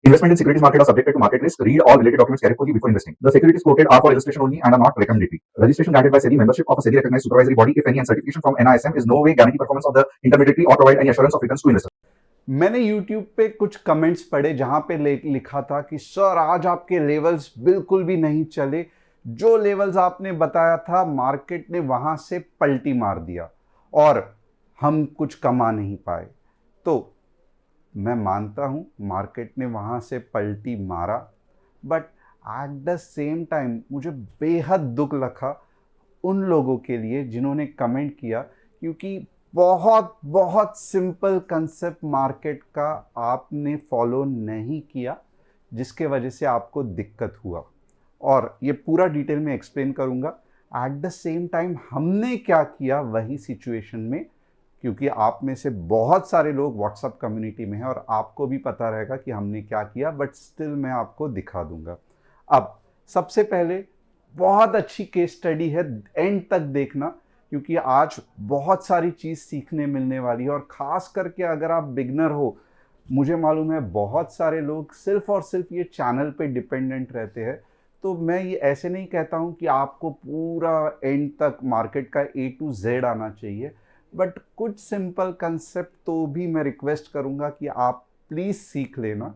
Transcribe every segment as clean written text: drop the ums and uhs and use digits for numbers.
Investment in securities market are subjected to market risk. Read all related documents carefully before investing. The securities quoted are for illustration only and are not recommendatory. Registration granted by SEBI. Membership of a SEBI recognized supervisory body, if any, and certification from NISM is no way guarantee performance of the intermediary or provide any assurance of returns to investors. मैंने YouTube पे कुछ comments पढ़े जहां पे लिखा था कि sir आज आपके लेवल्स बिल्कुल भी नहीं चले, जो लेवल्स आपने बताया था मार्केट ने वहां से पलटी मार दिया और हम कुछ कमा नहीं पाए। तो मैं मानता हूं मार्केट ने वहां से पलटी मारा, but at the same time मुझे बेहद दुख लगा उन लोगों के लिए जिन्होंने कमेंट किया, क्योंकि बहुत बहुत सिंपल कंसेप्ट मार्केट का आपने फॉलो नहीं किया, जिसके वजह से आपको दिक्कत हुआ। और ये पूरा डिटेल में एक्सप्लेन करूंगा। एट द सेम टाइम हमने क्या किया वही सिचुएशन में, क्योंकि आप में से बहुत सारे लोग व्हाट्सएप कम्युनिटी में हैं और आपको भी पता रहेगा कि हमने क्या किया, बट स्टिल मैं आपको दिखा दूंगा। अब सबसे पहले बहुत अच्छी केस स्टडी है, एंड तक देखना, क्योंकि आज बहुत सारी चीज़ सीखने मिलने वाली है। और ख़ास करके अगर आप बिगनर हो, मुझे मालूम है बहुत सारे लोग सिर्फ और सिर्फ ये चैनल पे डिपेंडेंट रहते हैं, तो मैं ये ऐसे नहीं कहता हूँ कि आपको पूरा एंड तक मार्केट का A to Z आना चाहिए, बट कुछ सिंपल कंसेप्ट तो भी मैं रिक्वेस्ट करूँगा कि आप प्लीज़ सीख लेना,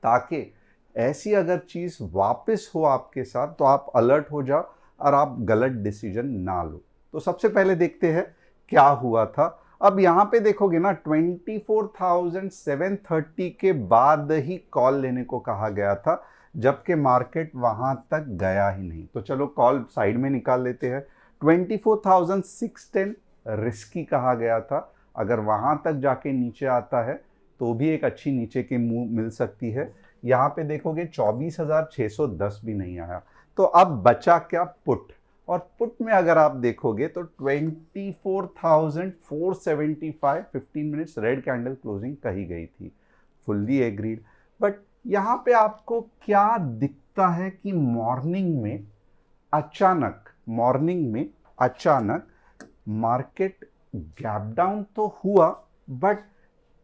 ताकि ऐसी अगर चीज़ वापस हो आपके साथ तो आप अलर्ट हो जाओ और आप गलत डिसीजन ना लो। तो सबसे पहले देखते हैं क्या हुआ था। अब यहाँ पे देखोगे ना 24,730 के बाद ही कॉल लेने को कहा गया था, जबकि मार्केट वहाँ तक गया ही नहीं। तो चलो कॉल साइड में निकाल लेते हैं। 24,610 रिस्की कहा गया था, अगर वहाँ तक जाके नीचे आता है तो भी एक अच्छी नीचे की मूव मिल सकती है। यहाँ पे देखोगे 24,610 भी नहीं आया। तो अब बचा क्या? पुट। और पुट में अगर आप देखोगे तो 24,475 15 मिनट्स रेड कैंडल क्लोजिंग कही गई थी, फुल्ली एग्रीड। बट यहाँ पे आपको क्या दिखता है कि मॉर्निंग में अचानक मार्केट गैप डाउन तो हुआ, बट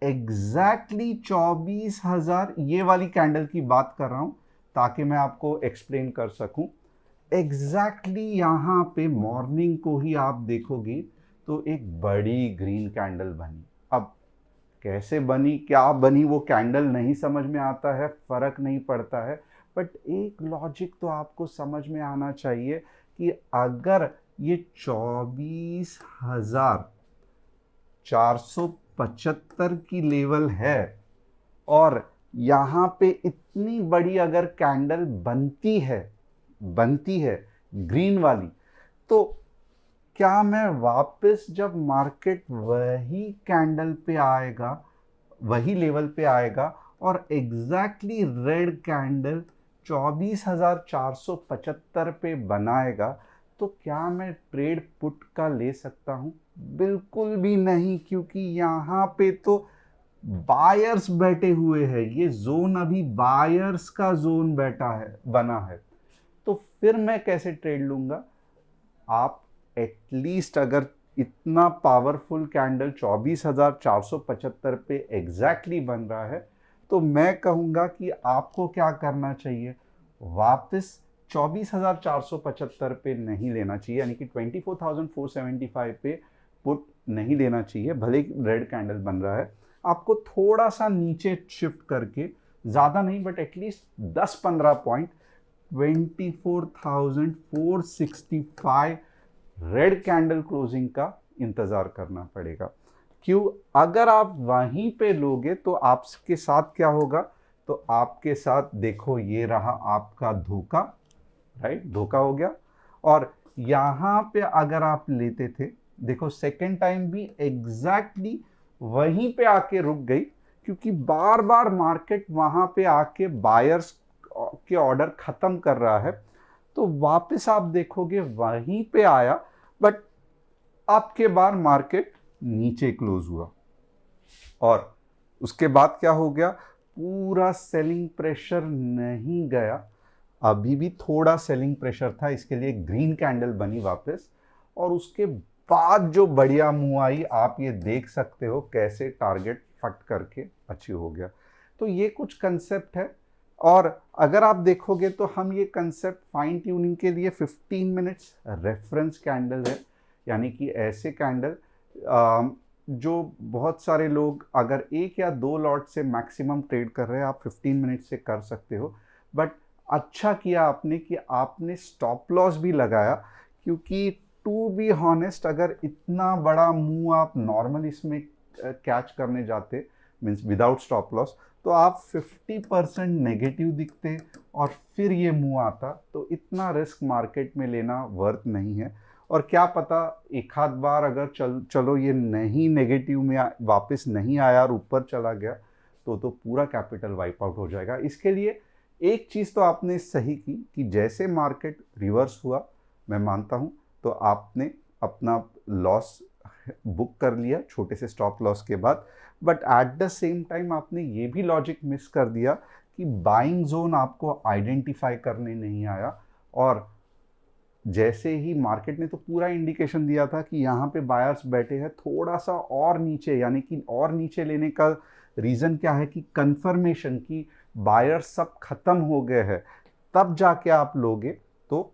एग्जैक्टली 24,000, ये वाली कैंडल की बात कर रहा हूं ताकि मैं आपको एक्सप्लेन कर सकूं। एग्जैक्टली यहां पे मॉर्निंग को ही आप देखोगे तो एक बड़ी ग्रीन कैंडल बनी। अब कैसे बनी, क्या बनी, वो कैंडल नहीं समझ में आता है, फर्क नहीं पड़ता है, बट एक लॉजिक तो आपको समझ में आना चाहिए कि अगर ये 24,475 की लेवल है और यहाँ पे इतनी बड़ी अगर कैंडल बनती है ग्रीन वाली, तो क्या मैं वापस जब मार्केट वही कैंडल पे आएगा, वही लेवल पे आएगा और एग्जैक्टली रेड कैंडल 24,475 पे बनाएगा, तो क्या मैं ट्रेड पुट का ले सकता हूं? बिल्कुल भी नहीं, क्योंकि यहाँ पे तो बायर्स बैठे हुए हैं। ये जोन अभी बायर्स का जोन बना है। तो फिर मैं कैसे ट्रेड लूंगा? आप एटलीस्ट अगर इतना पावरफुल कैंडल 24,475 पे एग्जैक्टली बन रहा है, तो मैं कहूँगा कि आपको क्या करना चाहिए, वापस 24,475 पे नहीं लेना चाहिए, यानी कि 24,475 पे पुट नहीं लेना चाहिए। भले रेड कैंडल बन रहा है, आपको थोड़ा सा नीचे शिफ्ट करके, ज़्यादा नहीं but at least 10-15 point 24,465 red candle closing का इंतज़ार करना पड़ेगा। क्यों? अगर आप वहीं पे लोगे तो आपके साथ क्या होगा? तो आपके साथ देखो ये रहा आपका धोखा, राइट? धोखा हो गया। और यहाँ पे अगर आप लेते थे, देखो सेकेंड टाइम भी एग्जैक्टली वहीं पे आके रुक गई, क्योंकि बार बार मार्केट वहां पे आके बायर्स के ऑर्डर खत्म कर रहा है। तो वापस आप देखोगे वहीं पे आया, बट आपके बार मार्केट नीचे क्लोज हुआ और उसके बाद क्या हो गया? पूरा सेलिंग प्रेशर नहीं गया, अभी भी थोड़ा सेलिंग प्रेशर था, इसके लिए ग्रीन कैंडल बनी वापस। और उसके बाद जो बढ़िया मूव आई, आप ये देख सकते हो कैसे टारगेट फट करके अचीव हो गया। तो ये कुछ कंसेप्ट है। और अगर आप देखोगे तो हम ये कंसेप्ट फाइन ट्यूनिंग के लिए 15 मिनट्स रेफरेंस कैंडल है, यानी कि ऐसे कैंडल जो बहुत सारे लोग अगर एक या दो लॉट से मैक्सिमम ट्रेड कर रहे हैं, आप 15 मिनट से कर सकते हो। बट अच्छा किया आपने कि आपने स्टॉप लॉस भी लगाया, क्योंकि टू बी हॉनेस्ट अगर इतना बड़ा मूव आप नॉर्मल इसमें कैच करने जाते मीन्स विदाउट स्टॉप लॉस, तो आप 50% नेगेटिव दिखते और फिर ये मूव आता, तो इतना रिस्क मार्केट में लेना वर्थ नहीं है। और क्या पता एक आध बार अगर चलो ये नहीं नेगेटिव में वापस नहीं आया और ऊपर चला गया तो पूरा कैपिटल वाइप आउट हो जाएगा। इसके लिए एक चीज़ तो आपने सही की कि जैसे मार्केट रिवर्स हुआ, मैं मानता हूँ, तो आपने अपना लॉस बुक कर लिया छोटे से स्टॉप लॉस के बाद। But at the same time आपने ये भी लॉजिक मिस कर दिया कि बाइंग जोन आपको आइडेंटिफाई करने नहीं आया, और जैसे ही मार्केट ने तो पूरा इंडिकेशन दिया था कि यहाँ पे बायर्स बैठे हैं, थोड़ा सा और नीचे, यानी कि और नीचे लेने का रीज़न क्या है कि कंफर्मेशन कि बायर्स सब खत्म हो गए हैं, तब जाके आप लोगे तो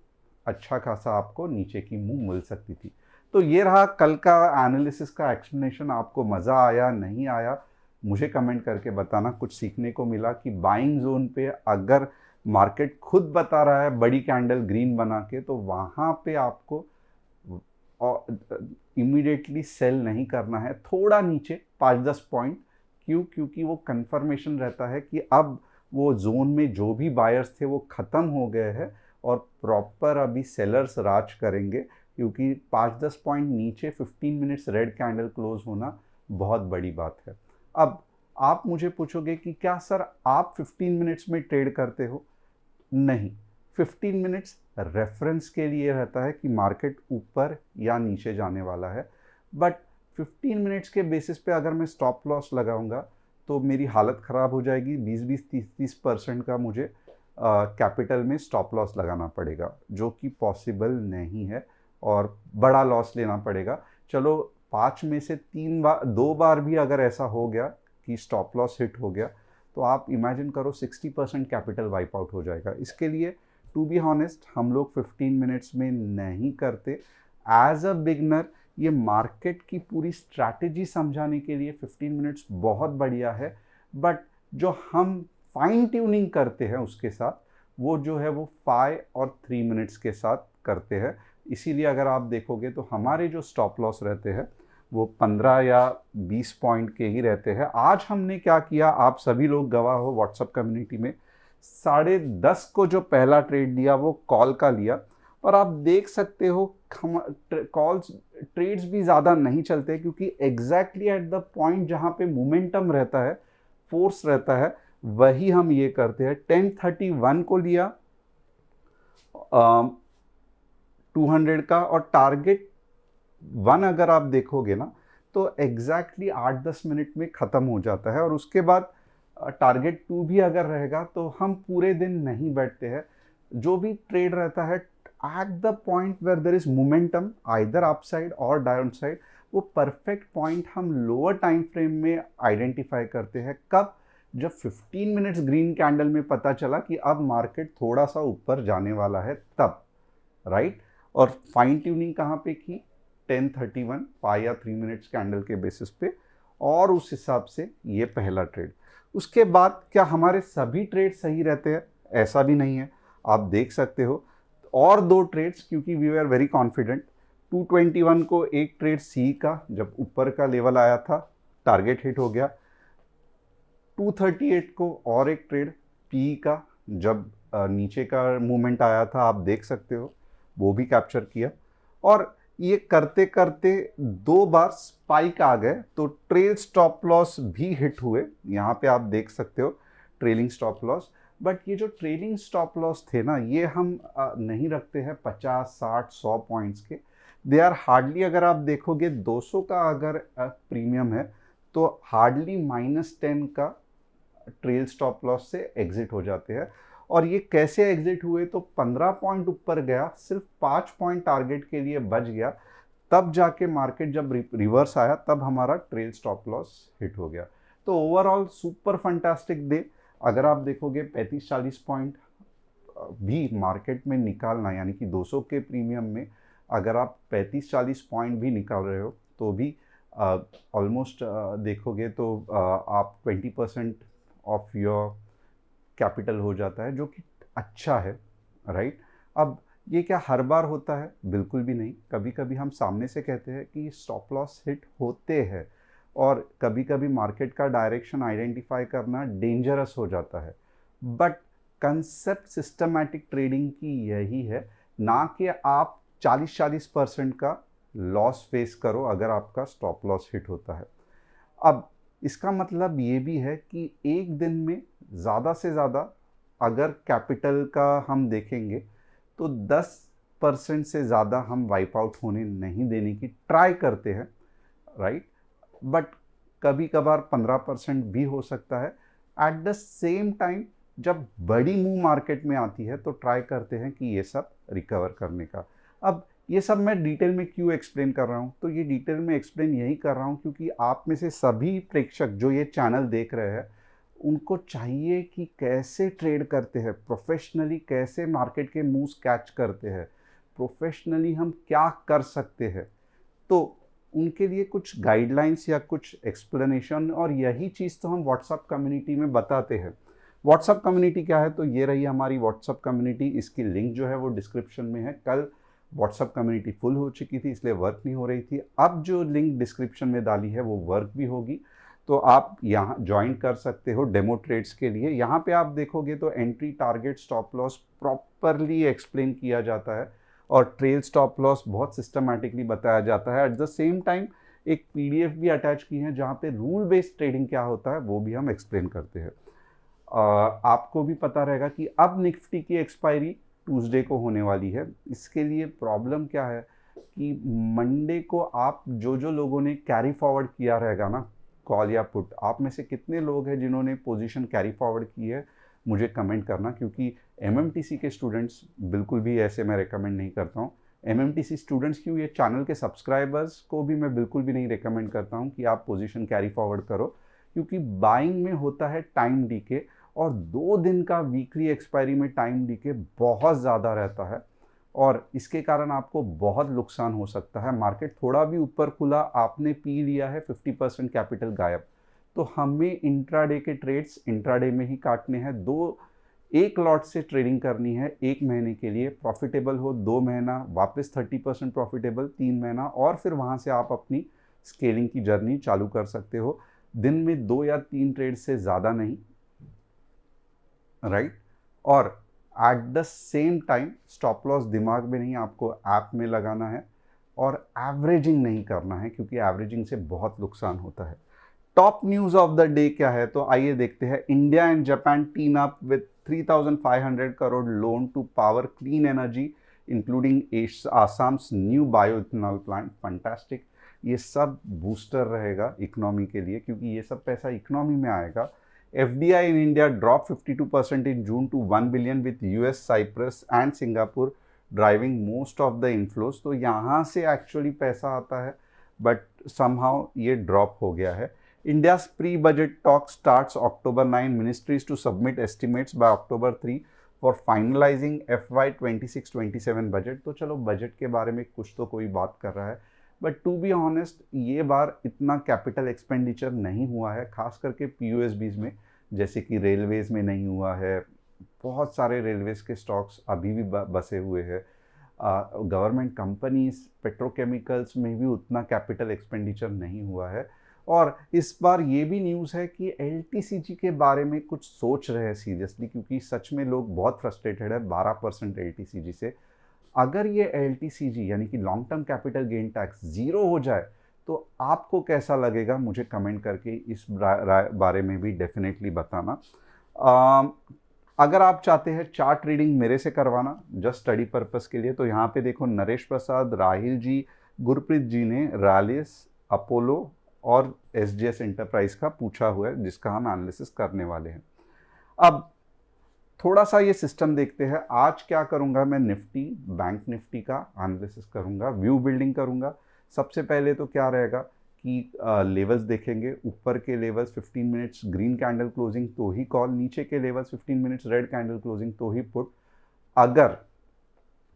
अच्छा खासा आपको नीचे की मूव मिल सकती थी। तो ये रहा कल का एनालिसिस का एक्सप्लेनेशन। आपको मज़ा आया नहीं आया मुझे कमेंट करके बताना। कुछ सीखने को मिला कि बाइंग जोन पे अगर मार्केट खुद बता रहा है बड़ी कैंडल ग्रीन बना के, तो वहाँ पे आपको इमीडिएटली सेल नहीं करना है, थोड़ा नीचे 5-10 पॉइंट। क्योंकि वो कंफर्मेशन रहता है कि अब वो जोन में जो भी बायर्स थे वो ख़त्म हो गए हैं और प्रॉपर अभी सेलर्स राज करेंगे, क्योंकि 5-10 पॉइंट नीचे 15 मिनट्स रेड कैंडल क्लोज होना बहुत बड़ी बात है। अब आप मुझे पूछोगे कि क्या सर आप 15 मिनट्स में ट्रेड करते हो? नहीं, 15 मिनट्स रेफरेंस के लिए रहता है कि मार्केट ऊपर या नीचे जाने वाला है। बट 15 मिनट्स के बेसिस पे अगर मैं स्टॉप लॉस लगाऊंगा तो मेरी हालत ख़राब हो जाएगी। 20-30% का मुझे कैपिटल में स्टॉप लॉस लगाना पड़ेगा, जो कि पॉसिबल नहीं है, और बड़ा लॉस लेना पड़ेगा। चलो 5 में से 2 बार भी अगर ऐसा हो गया कि स्टॉप लॉस हिट हो गया, तो आप इमेजिन करो 60% कैपिटल वाइप आउट हो जाएगा। इसके लिए टू बी हॉनेस्ट हम लोग 15 मिनट्स में नहीं करते। एज अ बिगनर ये मार्केट की पूरी स्ट्रैटेजी समझाने के लिए 15 मिनट्स बहुत बढ़िया है, बट जो हम फाइन ट्यूनिंग करते हैं उसके साथ वो जो है वो 5 और 3 मिनट्स के साथ करते हैं। इसीलिए अगर आप देखोगे तो हमारे जो स्टॉप लॉस रहते हैं वो 15 या 20 पॉइंट के ही रहते हैं। आज हमने क्या किया, आप सभी लोग गवाह हो व्हाट्सएप कम्युनिटी में, 10:30 को जो पहला ट्रेड लिया वो कॉल का लिया, और आप देख सकते हो कॉल्स ट्रेड्स भी ज़्यादा नहीं चलते, क्योंकि एग्जैक्टली एट द पॉइंट जहाँ पे मोमेंटम रहता है, फोर्स रहता है, वही हम ये करते हैं। 10:31 को लिया 200 का, और टारगेट 1 अगर आप देखोगे ना तो एग्जैक्टली 8-10 मिनट में ख़त्म हो जाता है। और उसके बाद टारगेट 2 भी अगर रहेगा तो हम पूरे दिन नहीं बैठते हैं। जो भी ट्रेड रहता है at the point where there is momentum either upside और डाउन साइड, वो परफेक्ट पॉइंट हम लोअर टाइम फ्रेम में आइडेंटिफाई करते हैं। कब? जब 15 मिनट्स ग्रीन कैंडल में पता चला कि अब मार्केट थोड़ा सा ऊपर जाने वाला है, तब, राइट। और फाइन ट्यूनिंग कहाँ पे की? 10:31 5 या 3 मिनट्स कैंडल के बेसिस पे, और उस हिसाब से ये पहला ट्रेड। उसके बाद क्या हमारे सभी ट्रेड सही रहते हैं? ऐसा भी नहीं है, आप देख सकते हो। और 2 ट्रेड्स, क्योंकि वी आर वेरी कॉन्फिडेंट, 221 को एक ट्रेड सी का जब ऊपर का लेवल आया था टारगेट हिट हो गया, 238 को और एक ट्रेड पी का जब नीचे का मूवमेंट आया था, आप देख सकते हो, वो भी कैप्चर किया। और ये करते करते 2 बार स्पाइक आ गए, तो ट्रेल स्टॉप लॉस भी हिट हुए। यहाँ पे आप देख सकते हो ट्रेलिंग स्टॉप लॉस। बट ये जो ट्रेलिंग स्टॉप लॉस थे ना, ये हम नहीं रखते हैं 50, 60, 100 पॉइंट्स के। दे आर हार्डली, अगर आप देखोगे 200 का अगर प्रीमियम है तो हार्डली -10 का ट्रेल स्टॉप लॉस से एग्जिट हो जाते हैं। और ये कैसे एग्जिट हुए? तो 15 पॉइंट ऊपर गया, सिर्फ 5 पॉइंट टारगेट के लिए बच गया, तब जाके मार्केट जब रिवर्स आया तब हमारा ट्रेल स्टॉप लॉस हिट हो गया। तो ओवरऑल सुपर फंटास्टिक डे। अगर आप देखोगे 35-40 पॉइंट भी मार्केट में निकालना, यानी कि 200 के प्रीमियम में अगर आप 35-40 पॉइंट भी निकाल रहे हो तो भी ऑलमोस्ट देखोगे तो आप 20% ऑफ योर कैपिटल हो जाता है, जो कि अच्छा है, राइट। अब ये क्या हर बार होता है? बिल्कुल भी नहीं। कभी कभी हम सामने से कहते हैं कि स्टॉप लॉस हिट होते हैं, और कभी कभी मार्केट का डायरेक्शन आइडेंटिफाई करना डेंजरस हो जाता है। बट कंसेप्ट सिस्टमैटिक ट्रेडिंग की यही है, ना कि आप 40-40% का लॉस फेस करो अगर आपका स्टॉप लॉस हिट होता है। अब इसका मतलब ये भी है कि एक दिन में ज़्यादा से ज़्यादा अगर कैपिटल का हम देखेंगे तो 10% से ज़्यादा हम वाइप आउट होने नहीं देने की ट्राई करते हैं, राइट। बट कभी कभार 15% भी हो सकता है। एट द सेम टाइम जब बड़ी मूव मार्केट में आती है तो ट्राई करते हैं कि ये सब रिकवर करने का। अब ये सब मैं डिटेल में क्यों एक्सप्लेन कर रहा हूँ? तो ये डिटेल में एक्सप्लेन यही कर रहा हूँ क्योंकि आप में से सभी प्रेक्षक जो ये चैनल देख रहे हैं उनको चाहिए कि कैसे ट्रेड करते हैं प्रोफेशनली, कैसे मार्केट के मूव्स कैच करते हैं प्रोफेशनली, हम क्या कर सकते हैं। तो उनके लिए कुछ गाइडलाइंस या कुछ एक्सप्लेनेशन, और यही चीज़ तो हम व्हाट्सएप कम्युनिटी में बताते हैं। व्हाट्सएप कम्युनिटी क्या है? तो ये रही हमारी व्हाट्सएप कम्युनिटी। इसकी लिंक जो है वो डिस्क्रिप्शन में है। कल व्हाट्सएप कम्युनिटी फुल हो चुकी थी इसलिए वर्क नहीं हो रही थी। अब जो लिंक डिस्क्रिप्शन में डाली है वो वर्क भी होगी, तो आप यहाँ ज्वाइन कर सकते हो डेमो ट्रेड्स के लिए। यहाँ पे आप देखोगे तो entry, target, stop loss properly explain किया जाता है, और ट्रेल स्टॉप लॉस बहुत सिस्टमैटिकली बताया जाता है। एट द सेम टाइम एक पीडीएफ भी अटैच की है जहाँ पे रूल बेस्ड ट्रेडिंग क्या होता है वो भी हम एक्सप्लेन करते हैं। आपको भी पता रहेगा कि अब निफ्टी की एक्सपायरी ट्यूसडे को होने वाली है। इसके लिए प्रॉब्लम क्या है कि मंडे को आप जो लोगों ने कैरी फॉरवर्ड किया रहेगा ना, कॉल या पुट, आप में से कितने लोग हैं जिन्होंने पोजीशन कैरी फॉरवर्ड की है मुझे कमेंट करना, क्योंकि एमएमटीसी के स्टूडेंट्स बिल्कुल भी ऐसे मैं रेकमेंड नहीं करता हूँ। एमएमटीसी स्टूडेंट्स क्यों, ये चैनल के सब्सक्राइबर्स को भी मैं बिल्कुल भी नहीं रेकमेंड करता हूँ कि आप पोजीशन कैरी फॉरवर्ड करो, क्योंकि बाइंग में होता है टाइम डीके, और 2 दिन का वीकली एक्सपायरी में टाइम डीके बहुत ज़्यादा रहता है, और इसके कारण आपको बहुत नुकसान हो सकता है। मार्केट थोड़ा भी ऊपर खुला, आपने पी लिया है, 50% कैपिटल गायब। तो हमें इंट्राडे के ट्रेड्स इंट्राडे में ही काटने हैं। एक लॉट से ट्रेडिंग करनी है 1 महीने के लिए, प्रॉफिटेबल हो 2 महीना, वापस 30% प्रॉफिटेबल 3 महीना, और फिर वहाँ से आप अपनी स्केलिंग की जर्नी चालू कर सकते हो। दिन में 2 या 3 ट्रेड से ज़्यादा नहीं, राइट। और at the same time stop loss दिमाग में नहीं, आपको ऐप में लगाना है, और एवरेजिंग नहीं करना है, क्योंकि एवरेजिंग से बहुत नुकसान होता है। Top news of the day क्या है? तो आइए देखते हैं। India and Japan team up with 3,500 crore loan to power clean energy including Assam's new bio ethanol plant. Fantastic. ये सब बूस्टर रहेगा इकोनॉमी के लिए, क्योंकि ये सब पैसा इकोनॉमी में आएगा। FDI in India dropped 52% in June to 1 billion with US, Cyprus and Singapore driving most of the inflows। तो यहाँ से एक्चुअली पैसा आता है, बट somehow ये ड्रॉप हो गया है। India's pre-budget talk starts October 9. Ministries to submit estimates by October 3 for finalizing FY 26-27 budget. तो चलो बजट के बारे में कुछ तो कोई बात कर रहा है, बट टू बी ऑनेस्ट ये बार इतना कैपिटल एक्सपेंडिचर नहीं हुआ है, खास करके POSBs में, जैसे कि रेलवेज में नहीं हुआ है। बहुत सारे रेलवेज के स्टॉक्स अभी भी बसे हुए हैं। गवर्नमेंट कंपनीज, पेट्रोकेमिकल्स में भी उतना कैपिटल एक्सपेंडिचर नहीं हुआ है। और इस बार ये भी न्यूज़ है कि LTCG के बारे में कुछ सोच रहे हैं सीरियसली, क्योंकि सच में लोग बहुत फ्रस्ट्रेटेड है 12% LTCG से। अगर ये LTCG यानी कि long term capital gain tax 0 हो जाए तो आपको कैसा लगेगा, मुझे कमेंट करके इस बारे में भी डेफिनेटली बताना। अगर आप चाहते हैं चार्ट रीडिंग मेरे से करवाना जस्ट स्टडी पर्पस के लिए, तो यहाँ पे देखो नरेश प्रसाद, राहिल जी, गुरप्रीत जी ने रैलिस, अपोलो और SGS एंटरप्राइज का पूछा हुआ है, जिसका हम एनालिसिस करने वाले हैं। अब थोड़ा सा ये सिस्टम देखते हैं। आज क्या करूंगा मैं, निफ्टी, बैंक निफ्टी का एनालिसिस करूंगा, व्यू बिल्डिंग करूंगा। सबसे पहले तो क्या रहेगा की लेवल्स देखेंगे, ऊपर के levels 15 minutes green candle closing तो ही कॉल, नीचे के levels 15 minutes red candle closing तो ही पुट। अगर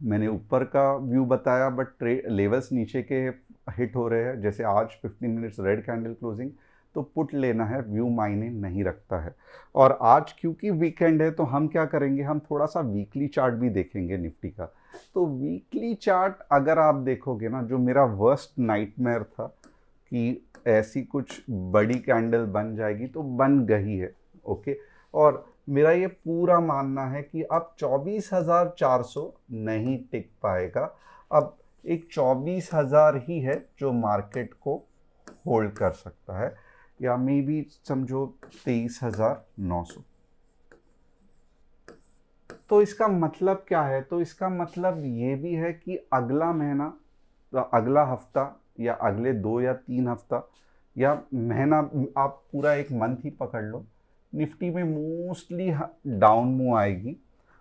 मैंने ऊपर का व्यू बताया बट लेवल्स नीचे के हिट हो रहे हैं, जैसे आज 15 मिनट्स रेड कैंडल क्लोजिंग, तो पुट लेना है, व्यू मायने नहीं रखता है। और आज क्योंकि वीकेंड है तो हम क्या करेंगे, हम थोड़ा सा वीकली चार्ट भी देखेंगे निफ्टी का। तो वीकली चार्ट अगर आप देखोगे ना, जो मेरा वर्स्ट नाइटमेयर था कि ऐसी कुछ बड़ी कैंडल बन जाएगी, तो बन गई है। ओके, और मेरा ये पूरा मानना है कि अब 24,400 नहीं टिक पाएगा। अब एक 24,000 ही है जो मार्केट को होल्ड कर सकता है, या मे बी समझो 23,900। तो इसका मतलब क्या है? तो इसका मतलब ये भी है कि अगला महीना, अगला हफ्ता, या अगले 2 या 3 हफ्ता, या महीना, आप पूरा एक मंथ ही पकड़ लो, निफ्टी में मोस्टली डाउन मूव आएगी।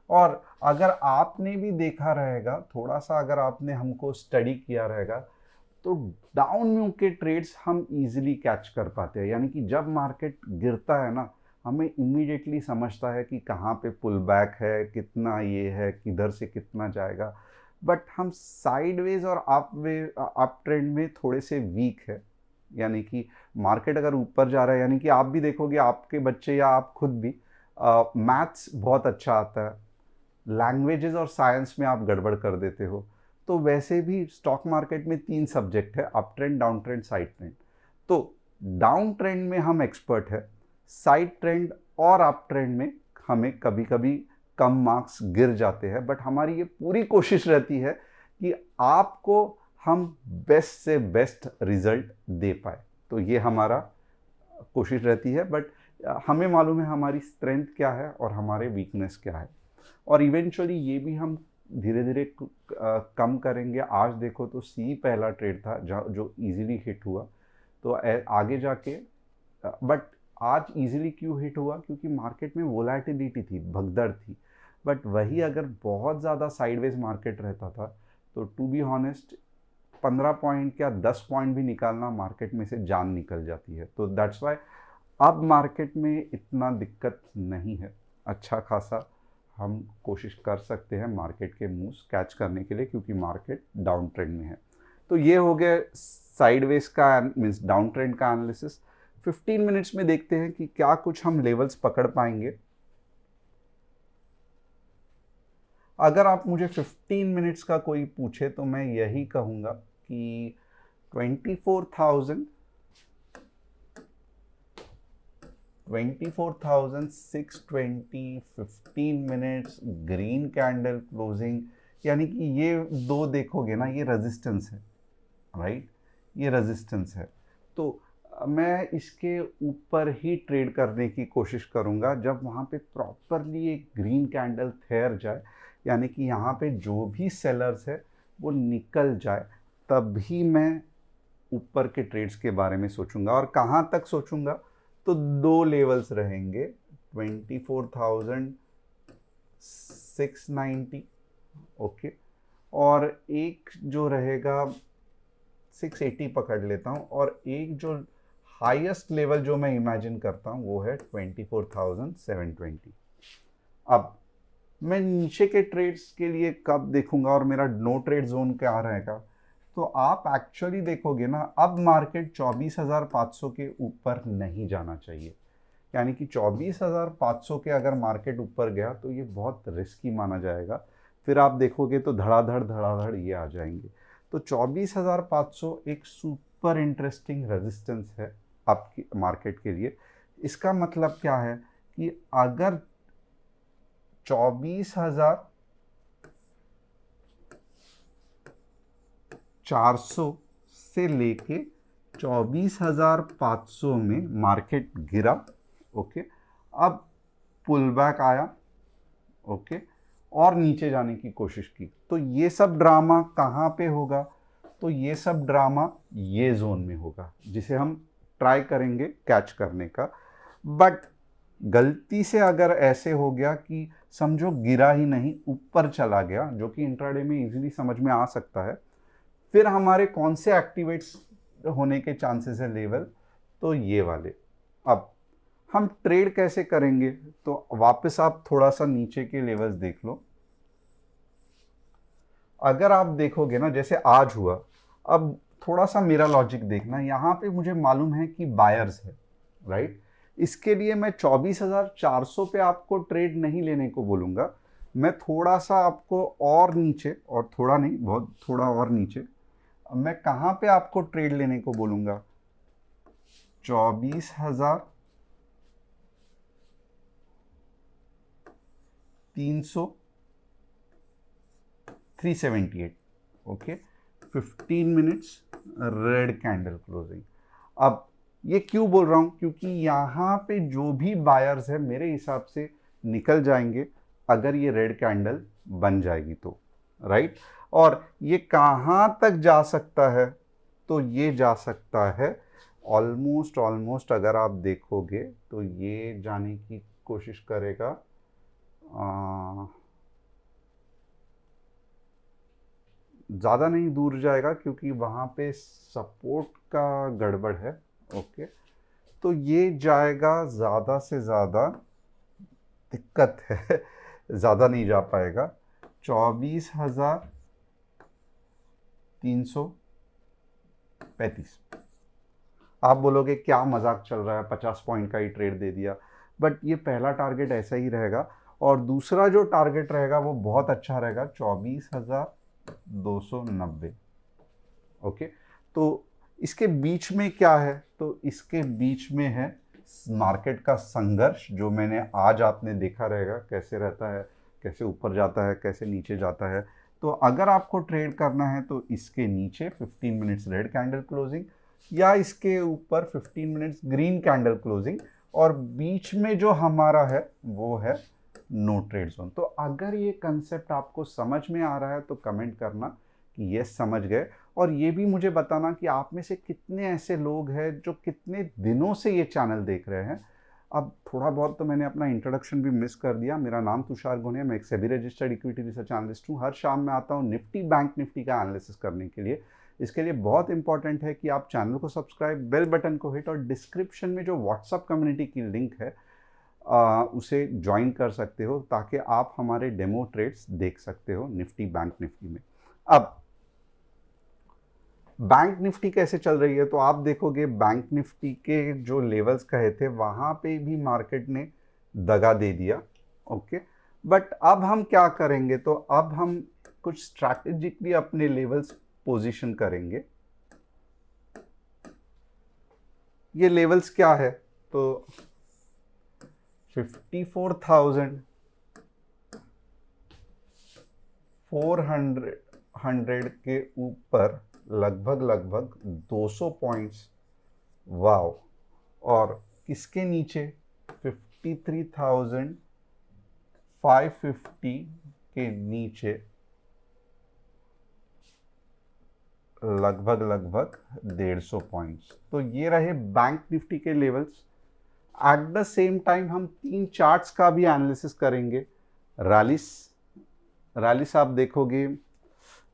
और अगर आपने भी देखा रहेगा, थोड़ा सा अगर आपने हमको स्टडी किया रहेगा, तो डाउन मूव के ट्रेड्स हम इजीली कैच कर पाते हैं। यानी कि जब मार्केट गिरता है ना, हमें इमीडिएटली समझता है कि कहाँ पे पुल बैक है, कितना ये है, किधर से कितना जाएगा। बट हम साइडवेज और अप ट्रेंड में थोड़े से वीक है। यानी कि मार्केट अगर ऊपर जा रहा है, यानी कि आप भी देखोगे, आपके बच्चे या आप खुद भी, मैथ्स बहुत अच्छा आता है, लैंग्वेजेस और साइंस में आप गड़बड़ कर देते हो। तो वैसे भी स्टॉक मार्केट में 3 सब्जेक्ट है, up trend, down trend, side trend. तो डाउन ट्रेंड में हम एक्सपर्ट है, साइड ट्रेंड और अप ट्रेंड में हमें कभी कभी कम मार्क्स गिर जाते हैं। बट हमारी ये पूरी कोशिश रहती है कि आपको हम बेस्ट से बेस्ट रिजल्ट दे पाए। तो ये हमारा कोशिश रहती है। बट हमें मालूम है हमारी स्ट्रेंथ क्या है और हमारे वीकनेस क्या है, और इवेंचुअली ये भी हम धीरे धीरे कम करेंगे। आज देखो तो सी पहला ट्रेड था जो इजीली हिट हुआ, तो आगे जाके, बट आज इजीली क्यों हिट हुआ? क्योंकि मार्केट में वोलेटिलिटी थी, भगदड़ थी। बट वही अगर बहुत ज़्यादा साइडवेज मार्केट रहता था, तो टू बी ऑनेस्ट 15 पॉइंट या 10 पॉइंट भी निकालना मार्केट में से जान निकल जाती है। तो दैट्स वाई अब मार्केट में इतना दिक्कत नहीं है, अच्छा खासा हम कोशिश कर सकते हैं मार्केट के मूव्स कैच करने के लिए, क्योंकि मार्केट डाउन ट्रेंड में है। तो ये हो गया साइडवेज का मीन्स डाउन ट्रेंड का एनालिसिस। 15 मिनट्स में देखते हैं कि क्या कुछ हम लेवल्स पकड़ पाएंगे। अगर आप मुझे 15 मिनट्स का कोई पूछे तो मैं यही कहूँगा कि 24,620 15 मिनट्स ग्रीन कैंडल क्लोजिंग, यानी कि ये दो देखोगे ना, ये रेजिस्टेंस है, राइट? ये रेजिस्टेंस है। तो मैं इसके ऊपर ही ट्रेड करने की कोशिश करूँगा जब वहाँ पे प्रॉपरली एक ग्रीन कैंडल ठहर जाए, यानी कि यहाँ पे जो भी सेलर्स है वो निकल जाए, तभी मैं ऊपर के ट्रेड्स के बारे में सोचूंगा। और कहाँ तक सोचूंगा? तो 2 लेवल्स रहेंगे, 24,690, ओके, और एक जो रहेगा 680 पकड़ लेता हूँ, और एक जो हाईएस्ट लेवल जो मैं इमेजिन करता हूँ वो है 24,720। अब मैं नीचे के ट्रेड्स के लिए कब देखूंगा और मेरा नो ट्रेड जोन क्या रहेगा? तो आप एक्चुअली देखोगे ना, अब मार्केट 24,500 के ऊपर नहीं जाना चाहिए। यानी कि 24,500 के अगर मार्केट ऊपर गया तो ये बहुत रिस्की माना जाएगा। फिर आप देखोगे तो धड़ाधड़ ये आ जाएंगे। तो 24,500 एक सुपर इंटरेस्टिंग रेजिस्टेंस है आपकी मार्केट के लिए। इसका मतलब क्या है कि अगर 24,400 से लेके 24,500 में मार्केट गिरा, ओके, अब पुल बैक आया, ओके, और नीचे जाने की कोशिश की, तो ये सब ड्रामा कहाँ पे होगा? तो ये सब ड्रामा ये जोन में होगा, जिसे हम ट्राई करेंगे कैच करने का। बट गलती से अगर ऐसे हो गया कि समझो गिरा ही नहीं, ऊपर चला गया, जो कि इंट्राडे में इजीली समझ में आ सकता है, फिर हमारे कौन से एक्टिवेट्स होने के चांसेस है लेवल, तो ये वाले। अब हम ट्रेड कैसे करेंगे, तो वापस आप थोड़ा सा नीचे के लेवल्स देख लो। अगर आप देखोगे ना, जैसे आज हुआ, अब थोड़ा सा मेरा लॉजिक देखना, यहाँ पे मुझे मालूम है कि बायर्स है, राइट। इसके लिए मैं 24,400 पे आपको ट्रेड नहीं लेने को बोलूँगा, मैं थोड़ा सा आपको और नीचे, और थोड़ा नहीं, बहुत थोड़ा और नीचे, मैं कहाँ पे आपको ट्रेड लेने को बोलूँगा, 24,300, 378, okay. 15 minutes red candle closing. अब ये क्यों बोल रहा हूं, क्योंकि यहाँ पे जो भी बायर्स है मेरे हिसाब से निकल जाएंगे अगर ये रेड कैंडल बन जाएगी तो, राइट। और ये कहाँ तक जा सकता है, तो ये जा सकता है ऑलमोस्ट अगर आप देखोगे तो ये जाने की कोशिश करेगा, ज़्यादा नहीं दूर जाएगा क्योंकि वहाँ पे सपोर्ट का गड़बड़ है, ओके। तो ये जाएगा, ज़्यादा से ज़्यादा दिक्कत है ज़्यादा नहीं जा पाएगा, 24,335। आप बोलोगे क्या मजाक चल रहा है, 50 पॉइंट का ही ट्रेड दे दिया, बट ये पहला टारगेट ऐसा ही रहेगा, और दूसरा जो टारगेट रहेगा वो बहुत अच्छा रहेगा, 24,290, ओके। तो इसके बीच में क्या है, तो इसके बीच में है मार्केट का संघर्ष, जो मैंने आज आपने देखा रहेगा कैसे रहता है, कैसे ऊपर जाता है, कैसे नीचे जाता है। तो अगर आपको ट्रेड करना है तो इसके नीचे 15 मिनट्स रेड कैंडल क्लोजिंग, या इसके ऊपर 15 मिनट्स ग्रीन कैंडल क्लोजिंग, और बीच में जो हमारा है वो है नो ट्रेड जोन। तो अगर ये कंसेप्ट आपको समझ में आ रहा है तो कमेंट करना कि ये समझ गए, और ये भी मुझे बताना कि आप में से कितने ऐसे लोग हैं जो कितने दिनों से ये चैनल देख रहे हैं। अब थोड़ा बहुत तो मैंने अपना इंट्रोडक्शन भी मिस कर दिया। मेरा नाम तुषार गुने, मैं एक SEBI registered equity research analyst हूँ। हर शाम मैं आता हूँ निफ्टी बैंक निफ्टी का एनालिसिस करने के लिए। इसके लिए बहुत इंपॉर्टेंट है कि आप चैनल को सब्सक्राइब, बेल बटन को हिट, और डिस्क्रिप्शन में जो व्हाट्सअप कम्युनिटी की लिंक है उसे ज्वाइन कर सकते हो, ताकि आप हमारे डेमो ट्रेड्स देख सकते हो निफ्टी बैंक निफ्टी में। अब बैंक निफ्टी कैसे चल रही है, तो आप देखोगे बैंक निफ्टी के जो लेवल्स कहे थे वहां पे भी मार्केट ने दगा दे दिया, ओके। बट अब हम क्या करेंगे, तो अब हम कुछ स्ट्रैटेजिकली अपने लेवल्स पोजीशन करेंगे। ये लेवल्स क्या है, तो 54,400 के ऊपर लगभग 200 पॉइंट्स, वाव। और किसके नीचे, 53,550 के नीचे लगभग 150 पॉइंट्स। तो ये रहे बैंक निफ्टी के levels. At the same time हम 3 चार्ट्स का भी एनालिसिस करेंगे। रैलिस आप देखोगे,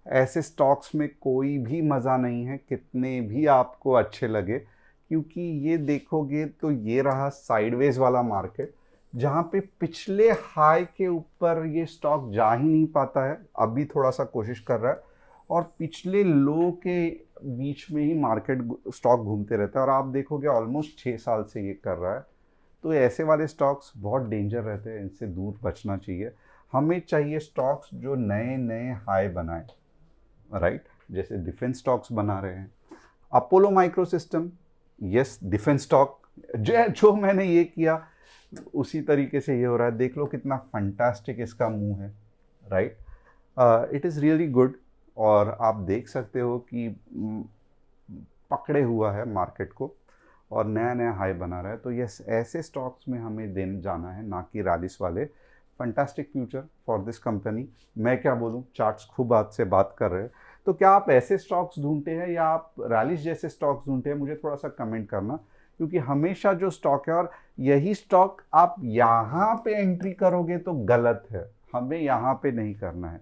ऐसे स्टॉक्स में कोई भी मज़ा नहीं है कितने भी आपको अच्छे लगे, क्योंकि ये देखोगे तो ये रहा साइडवेज वाला मार्केट, जहाँ पे पिछले हाई के ऊपर ये स्टॉक जा ही नहीं पाता है, अभी थोड़ा सा कोशिश कर रहा है, और पिछले लो के बीच में ही मार्केट स्टॉक घूमते रहता है, और आप देखोगे ऑलमोस्ट 6 साल से ये कर रहा है। तो ऐसे वाले स्टॉक्स बहुत डेंजर रहते हैं, इनसे दूर बचना चाहिए। हमें चाहिए स्टॉक्स जो नए नए हाई बनाए, राइट। जैसे डिफेंस स्टॉक्स बना रहे हैं, Apollo micro system, yes defence stock, जो मैंने ये किया उसी तरीके से ये हो रहा है। देख लो कितना फंटास्टिक इसका मुंह है, right. It is really good, और आप देख सकते हो कि पकड़े हुआ है मार्केट को और नया नया हाई बना रहा है। तो यस, ऐसे स्टॉक्स में हमें देने जाना है, ना कि रैलिस वाले। Fantastic future for this company. मैं क्या बोलूं, चार्ट्स खूब आज से बात कर रहे हैं। तो क्या आप ऐसे स्टॉक्स ढूंढते हैं या आप रैलिस जैसे स्टॉक्स ढूंढते हैं, मुझे थोड़ा सा कमेंट करना, क्योंकि हमेशा जो स्टॉक है, और यही स्टॉक आप यहाँ पे एंट्री करोगे तो गलत है, हमें यहाँ पे नहीं करना है।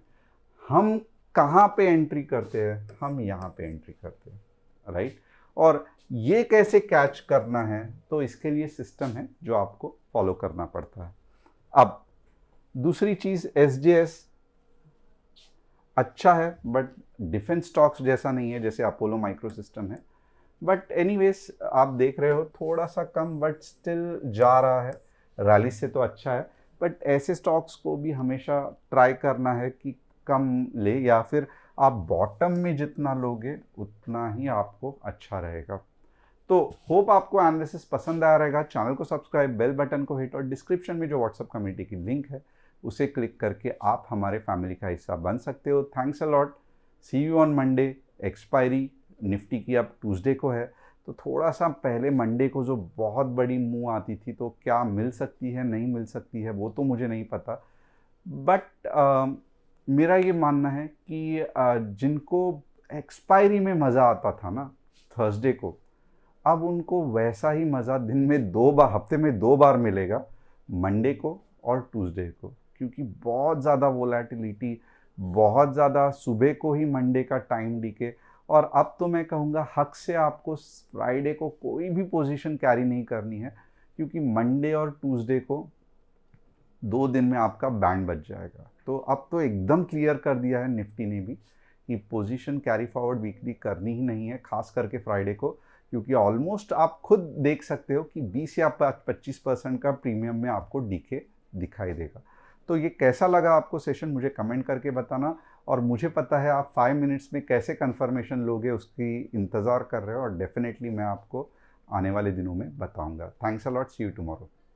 हम कहाँ पे एंट्री करते हैं, हम यहाँ पे एंट्री करते हैं, राइट। और ये कैसे कैच करना है, तो इसके लिए सिस्टम है जो आपको फॉलो करना पड़ता है। अब दूसरी चीज़, एसजेएस अच्छा है बट डिफेंस स्टॉक्स जैसा नहीं है जैसे अपोलो माइक्रो सिस्टम है। बट एनीवेज आप देख रहे हो थोड़ा सा कम बट स्टिल जा रहा है, रैली से तो अच्छा है। बट ऐसे स्टॉक्स को भी हमेशा ट्राई करना है कि कम ले, या फिर आप बॉटम में जितना लोगे उतना ही आपको अच्छा रहेगा। तो होप आपको एनालिसिस पसंद आया रहेगा। चैनल को सब्सक्राइब, बेल बटन को हिट और डिस्क्रिप्शन में जो व्हाट्सएप कम्युनिटी की लिंक है उसे क्लिक करके आप हमारे फैमिली का हिस्सा बन सकते हो। Thanks a lot, see you on Monday. Expiry Nifty की अब ट्यूसडे को है, तो थोड़ा सा पहले मंडे को जो बहुत बड़ी मूव आती थी, तो क्या मिल सकती है नहीं मिल सकती है वो तो मुझे नहीं पता। बट मेरा ये मानना है कि जिनको एक्सपायरी में मज़ा आता था ना थर्सडे को, अब उनको वैसा ही मज़ा दिन में 2 बार, हफ्ते में 2 बार मिलेगा, मंडे को और ट्यूसडे को। क्योंकि बहुत ज़्यादा वोलेटिलिटी, बहुत ज़्यादा सुबह को ही मंडे का टाइम डीके, और अब तो मैं कहूँगा हक से आपको फ्राइडे को कोई भी पोजीशन कैरी नहीं करनी है, क्योंकि मंडे और ट्यूसडे को 2 दिन में आपका बैंड बच जाएगा। तो अब तो एकदम क्लियर कर दिया है निफ्टी ने भी कि पोजीशन कैरी फॉरवर्ड वीकली करनी ही नहीं है, खास करके फ्राइडे को, क्योंकि ऑलमोस्ट आप खुद देख सकते हो कि 20 या 25% का प्रीमियम में आपको डीके दिखाई देगा। तो ये कैसा लगा आपको सेशन, मुझे कमेंट करके बताना। और मुझे पता है आप 5 मिनट्स में कैसे कंफर्मेशन लोगे उसकी इंतज़ार कर रहे हो, और डेफिनेटली मैं आपको आने वाले दिनों में बताऊंगा। Thanks a lot, see you tomorrow.